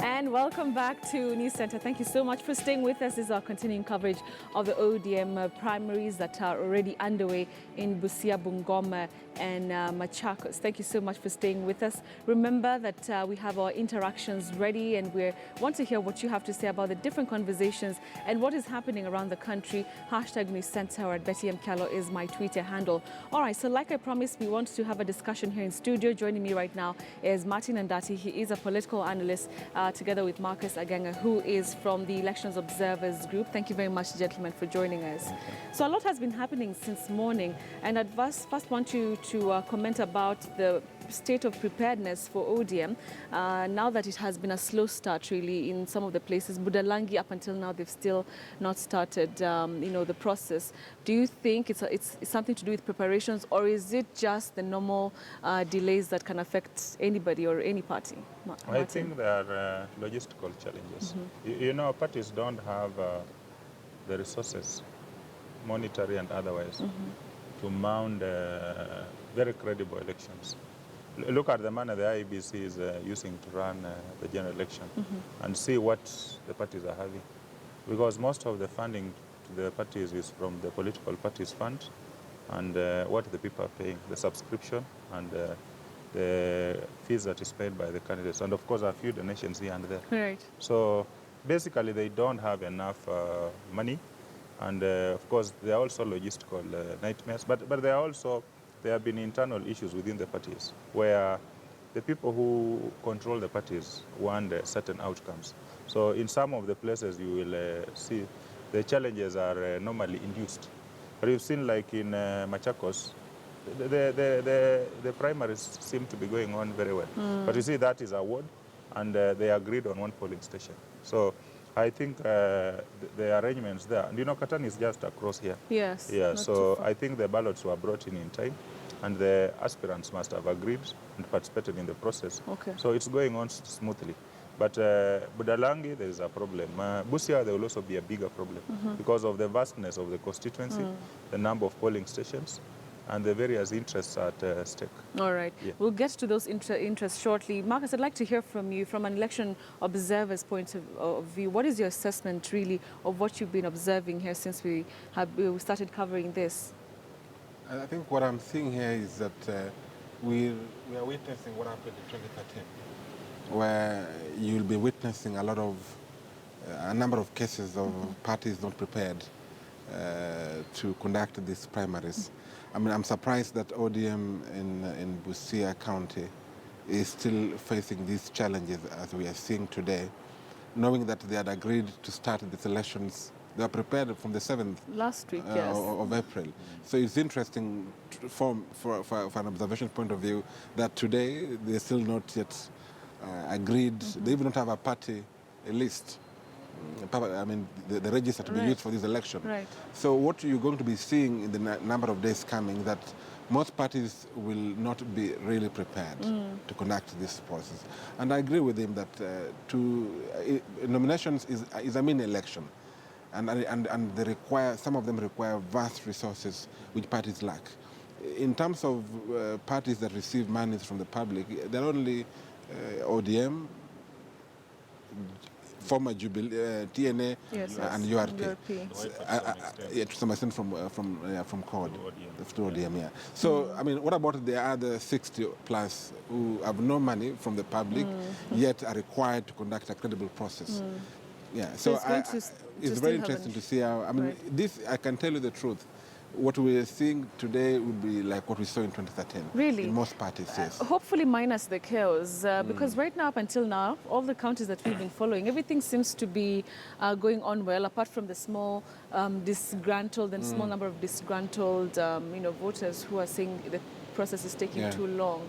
And welcome back to News Center. Thank you so much for staying with us. This is our continuing coverage of the ODM primaries that are already underway in Busia, Bungoma and Machakos. Thank you so much for staying with us. Remember that we have our interactions ready and we want to hear what you have to say about the different conversations and what is happening around the country. Hashtag News Center or at Betty M. Kello is my Twitter handle. All right, so like I promised, we want to have a discussion here in studio. Joining me right now is Martin Andati. He is a political analyst together with Marcus Aganga, who is from the Elections Observers Group. Thank you very much, gentlemen, for joining us. So a lot has been happening since morning, and I'd first want you to comment about the state of preparedness for ODM now that it has been a slow start really in some of the places. Budalangi, up until now, they've still not started the process. Do you think it's something to do with preparations, or is it just the normal delays that can affect anybody or any party? Martin? I think there are logistical challenges. You know, parties don't have the resources, monetary and otherwise, to mount very credible elections. Look at the manner the IEBC is using to run the general election and see what the parties are having. Because most of the funding to the parties is from the political parties fund and what the people are paying, the subscription and the fees that is paid by the candidates. And of course, a few donations here and there. Right. So basically, they don't have enough money. And of course, there are also logistical nightmares. But there have been internal issues within the parties where the people who control the parties want certain outcomes. So in some of the places you will see the challenges are normally induced. But you've seen like in Machakos, the primaries seem to be going on very well. But you see that is a ward and they agreed on one polling station. So I think the arrangements there, and you know, Katan is just across here. Yes. Yeah, so I think the ballots were brought in time, and the aspirants must have agreed and participated in the process. Okay. So it's going on smoothly. But Budalangi, there is a problem. Busia, there will also be a bigger problem because of the vastness of the constituency, the number of polling stations, and the various interests at stake. All right. Yeah. We'll get to those interests shortly. Marcus, I'd like to hear from you from an election observer's point of view. What is your assessment, really, of what you've been observing here since we started covering this? I think what I'm seeing here is that we are witnessing what happened in 2013, where you'll be witnessing a number of cases of parties not prepared to conduct these primaries. I mean, I'm surprised that ODM in Busia County is still facing these challenges as we are seeing today, knowing that they had agreed to start these elections. They were prepared from the 7th last week, yes, of April. So it's interesting for an observation point of view that today they're still not yet agreed. They even don't have a party list. I mean, the register to be used for this election. Right. So what you're going to be seeing in the number of days coming, that most parties will not be really prepared to conduct this process. And I agree with him that nominations is a mini election, and they some of them require vast resources which parties lack. In terms of parties that receive monies from the public, there are only ODM, former Jubilee, TNA, and URP. To some extent from CORD, to ODM, yeah. So, I mean, what about the other 60 plus who have no money from the public, yet are required to conduct a credible process? Yeah, so it's very interesting to see how, I mean, this, I can tell you the truth. What we're seeing today would be like what we saw in 2013. Really? In most parties, yes. Hopefully minus the chaos, because right now, up until now, all the counties that we've been following, everything seems to be going on well, apart from the small disgruntled and small number of disgruntled voters who are saying the process is taking too long.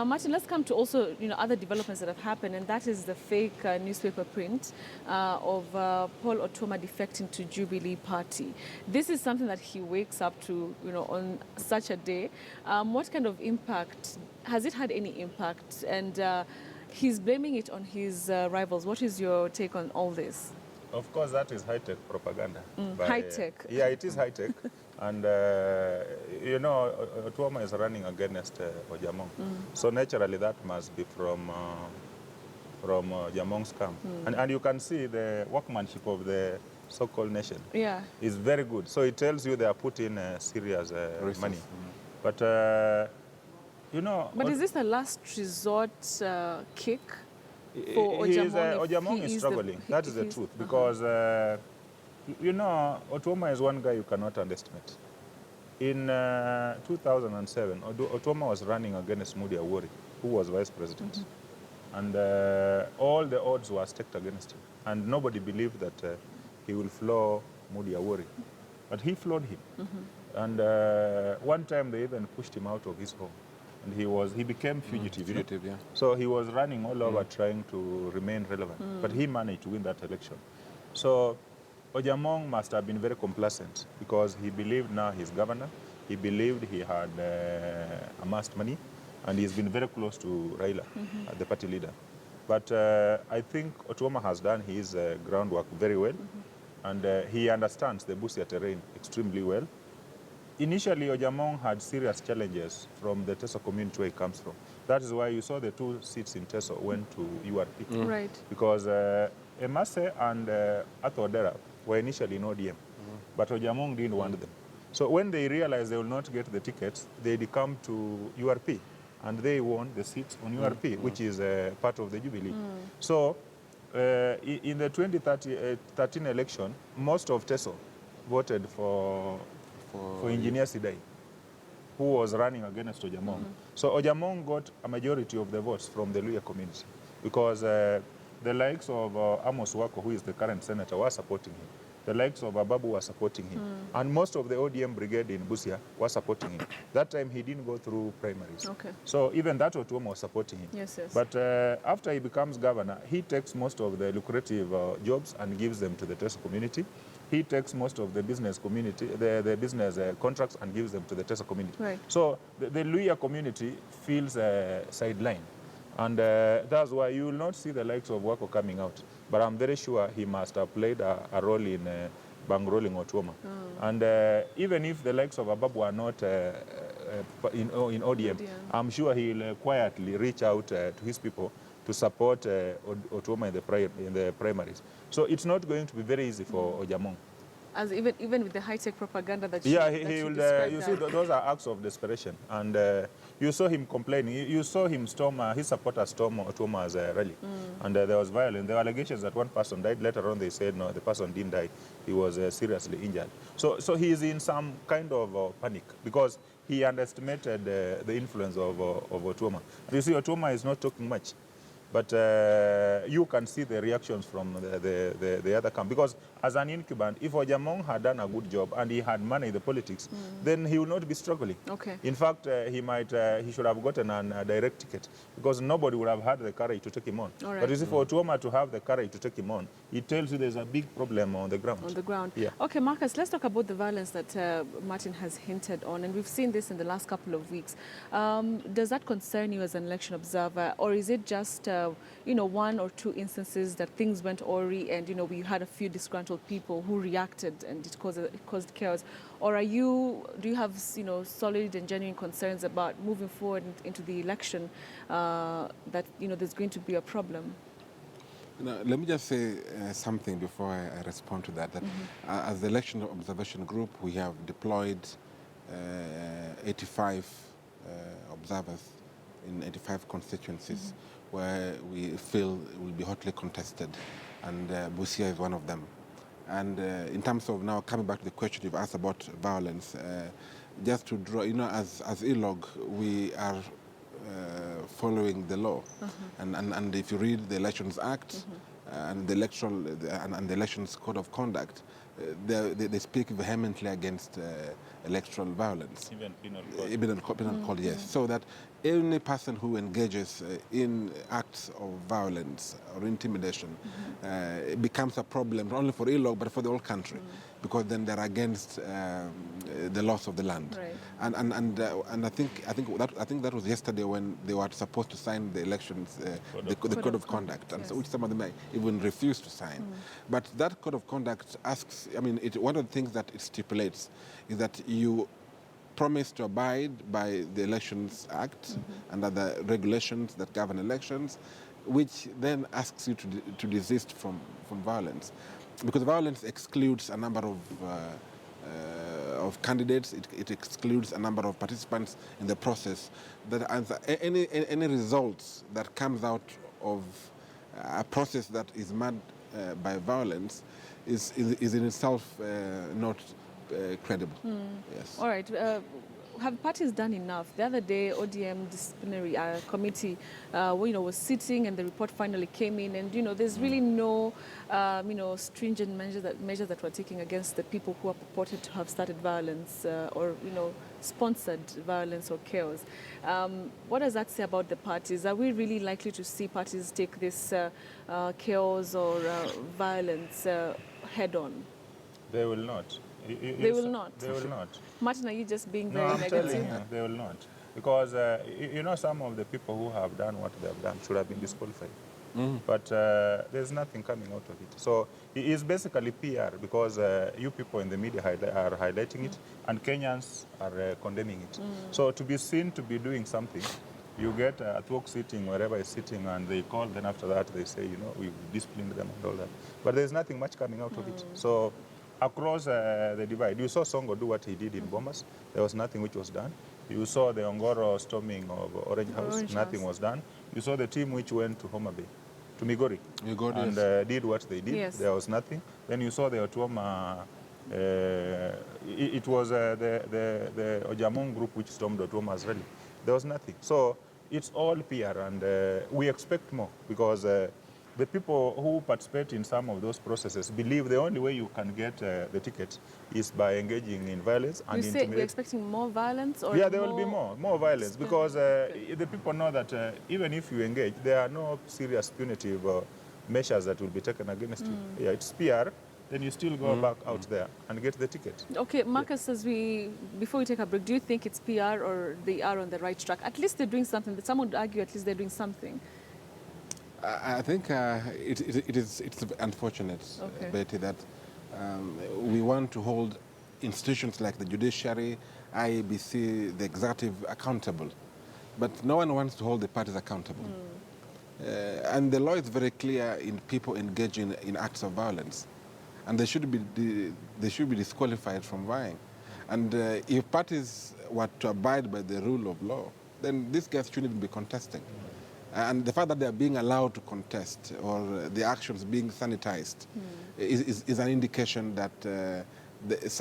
Martin, let's come to also other developments that have happened, and that is the fake newspaper print of Paul Otoma defecting to Jubilee Party. This is something that he wakes up to on such a day. What kind of impact has it had? Any impact? And he's blaming it on his rivals. What is your take on all this? Of course, that is high-tech propaganda. High-tech? Yeah, it is high-tech. And, Otoma is running against Ojamong. So naturally, that must be from from Jamong's camp. And you can see the workmanship of the so-called nation Yeah. is very good. So it tells you they are putting serious money. But, you know... But is this a last resort kick for Ojamong is struggling. That is the truth. Because, you know, Otuoma is one guy you cannot underestimate. In 2007, Otuoma was running against Moody Awori, who was vice president. And all the odds were stacked against him. And nobody believed that he will floor Moody Awori. But he floored him. And one time they even pushed him out of his home. And he became fugitive. Fugitive, yeah. So he was running all over trying to remain relevant. But he managed to win that election. So Ojamong must have been very complacent because he believed now he's governor. He believed he had amassed money. And he's been very close to Raila, the party leader. But I think Otuoma has done his groundwork very well. And he understands the Busia terrain extremely well. Initially, Ojamong had serious challenges from the Teso community where he comes from. That is why you saw the 2 seats in Teso went to URP. Right. Because Emase and Athodera were initially in ODM. But Ojamong didn't want them. So when they realized they will not get the tickets, they come to URP. And they won the seats on URP, which is part of the Jubilee. So in the 2013 election, most of Teso voted for Engineer Sidai, who was running against Ojamong. So Ojamong got a majority of the votes from the Luya community because the likes of Amos Wako, who is the current senator, were supporting him. The likes of Ababu were supporting him. And most of the ODM brigade in Busia were supporting him. That time he didn't go through primaries. Okay. So even that Otuoma was supporting him. Yes, yes. But after he becomes governor, he takes most of the lucrative jobs and gives them to the Teso community. He takes most of the business community, the business contracts and gives them to the Teso community. Right. So the Luya community feels sidelined. And that's why you will not see the likes of Wako coming out. But I'm very sure he must have played a role in bankrolling Otuoma. And even if the likes of Ababu are not in ODM, I'm sure he'll quietly reach out to his people to support Otuoma in the primaries. So it's not going to be very easy for Ojamong. As even with the high-tech propaganda that you, yeah, he will. You see, those are acts of desperation, and you saw him complaining. You saw him storm his supporters storm Otuoma's rally, and there was violence. There were allegations that one person died. Later on, they said no, the person didn't die. He was seriously injured. So he is in some kind of panic because he underestimated the influence of Otuoma. You see, Otuoma is not talking much. But you can see the reactions from the other camp. Because as an incumbent, if Ojamong had done a good job and he had money in the politics, then he will not be struggling. Okay. In fact, he should have gotten a direct ticket because nobody would have had the courage to take him on. All right. But you see, for Otuoma to have the courage to take him on, it tells you there's a big problem on the ground. On the ground. Yeah. Okay, Marcus, let's talk about the violence that Martin has hinted on, and we've seen this in the last couple of weeks. Does that concern you as an election observer, or is it just one or two instances that things went awry and, we had a few disgruntled people who reacted and it caused chaos? Or do you have, solid and genuine concerns about moving forward into the election that, there's going to be a problem? Let me just say something before I respond to that. As the election observation group, we have deployed 85 observers in 85 constituencies where we feel will be hotly contested, and Busia is one of them. And in terms of now coming back to the question you've asked about violence, just to draw, as ILOG, we are following the law, and if you read the Elections Act and the Elections Code of Conduct, they speak vehemently against electoral violence. Even penal code. Even penal code, yes. So that any person who engages in acts of violence or intimidation becomes a problem not only for ILOG but for the whole country, because then they're against the laws of the land. Right. And I think that was yesterday when they were supposed to sign the elections, the code of conduct, and so which some of them even refused to sign. But that code of conduct asks, one of the things that it stipulates is that you promise to abide by the Elections Act and other regulations that govern elections. which then asks you to desist from violence, because violence excludes a number of candidates. It excludes a number of participants in the process. That any results that comes out of a process that is marred by violence is in itself not credible. Yes. All right. Have parties done enough? The other day, ODM disciplinary committee, was sitting, and the report finally came in, and there's really no, stringent measures that were taken against the people who are purported to have started violence or sponsored violence or chaos. What does that say about the parties? Are we really likely to see parties take this chaos or violence head on? They will not. They will not. They will not. Martin, are you just being No, very I'm negative? telling you, they will not. Because, some of the people who have done what they have done should have been disqualified. But there's nothing coming out of it. So it is basically PR, because you people in the media are highlighting it, and Kenyans are condemning it. So to be seen to be doing something, you get a talk sitting wherever it's sitting, and they call, then after that they say, we disciplined them and all that. But there's nothing much coming out of it. So across the divide, you saw Songo do what he did in Bomas. There was nothing which was done. You saw the Ongoro storming of Orange House. Nothing was done. You saw the team which went to Homa Bay, to Migori, and yes. Did what they did. Yes. There was nothing. Then you saw the Otuoma. It was the Ojamong group which stormed Otuoma's rally. There was nothing. So it's all PR, and we expect more, because the people who participate in some of those processes believe the only way you can get the ticket is by engaging in violence and You say we're expecting more violence? Or there will be more violence, because the people know that even if you engage, there are no serious punitive measures that will be taken against you. Yeah, it's PR. Then you still go back out there and get the ticket. Okay, Marcus, before we take a break, do you think it's PR or they are on the right track? At least they're doing something. Some would argue at least they're doing something. I think it's unfortunate, Betty, that we want to hold institutions like the judiciary, IEBC, the executive accountable, but no one wants to hold the parties accountable. And the law is very clear in people engaging in acts of violence, and they should be disqualified from vying. And if parties were to abide by the rule of law, then these guys shouldn't even be contesting. And the fact that they are being allowed to contest, or the actions being sanitized, is an indication that